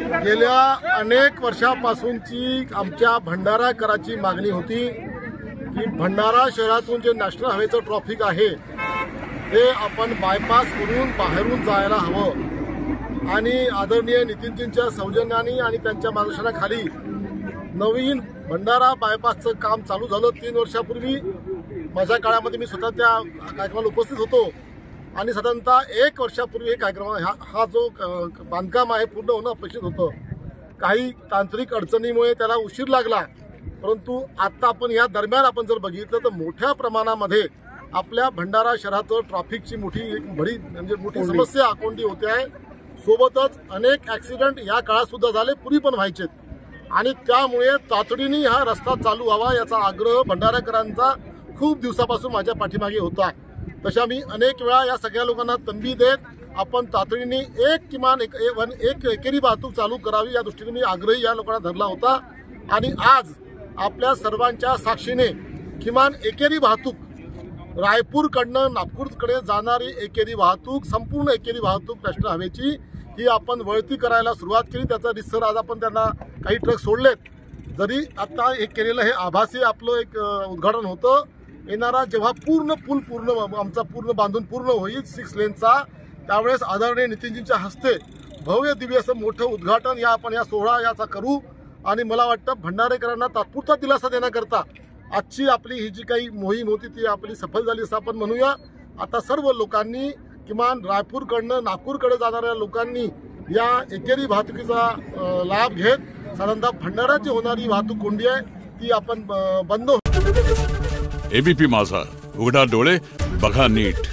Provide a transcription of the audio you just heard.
गेल्या अनेक वर्षापासूनची आमच्या भंडाराकराची मागणी होती की भंडारा शहरातून जे नॅशनल हायवेचं ट्रॅफिक आहे ते आपण बायपास करून बाहेरून जायला हवं आणि आदरणीय नितीनजींच्या सौजन्याने आणि त्यांच्या मार्गदर्शनाखाली नवीन भंडारा बायपासचं काम चालू झालं 3 वर्षापूर्वी। माझ्या काळामध्ये मी स्वतः त्या कार्यक्रमाला उपस्थित होतो आणि साधारणतः 1 वर्षापूर्वी कार्यक्रम हा जो बांधकाम आहे पूर्ण होणं अपेक्षित होतं। काही तांत्रिक अडचणीमुळे त्याला उशीर लागला, परंतु आता आपण या दरम्यान आपण जर बघितलं तर मोठ्या प्रमाणामध्ये आपल्या भंडारा शहराचं ट्रॅफिकची मोठी समस्या कोंडी होते आहे। सोबतच अनेक ॲक्सिडेंट या काळात सुद्धा झाले, पूर्वी पण व्हायचे आणि त्यामुळे तातडीने हा रस्ता चालू व्हावा याचा आग्रह भंडाराकरांचा खूप दिवसापासून माझ्या पाठीमागे होता। तशा मी अनेक वेळा या सगळ्या लोकांना तंबी देत आपण तातडीने किमान एक एकेरी वाहतूक चालू करावी या दृष्टीने मी आग्रही या लोकांना धरला होता आणि आज आपल्या सर्वांच्या साक्षीने किमान एकेरी वाहतूक रायपूरकडनं नागपूरकडे जाणारी एकेरी वाहतूक संपूर्ण एकेरी वाहतूक नॅशनल हायवेची ही आपण वळती करायला सुरुवात केली। त्याचा रिसर आज आपण त्यांना काही ट्रक सोडलेत। जरी आता हे केलेलं हे आभासी आपलं एक उद्घाटन होतं, येणारा जेव्हा पूर्ण आमचा पूर्ण बांधून पूर्ण होईल 6 लेनचा, त्यावेळेस आदरणीय नितीनजींच्या हस्ते भव्य दिव्य असं मोठं उद्घाटन आपण या सोहळा याचा करू आणि मला वाटतं भंडारेकरांना तात्पुरता दिलासा देण्याकरता आजची आपली ही जी काही मोहीम होती ती आपली सफल झाली असं आपण म्हणूया। आता सर्व लोकांनी किमान रायपूरकडनं नागपूरकडे जाणाऱ्या लोकांनी या एकेरी वाहतुकीचा लाभ घेत साधारणतः भंडाराची होणारी वाहतूक कोंडी आहे ती आपण बंद एबीपी माझा, उघडा डोळे बघा नीट।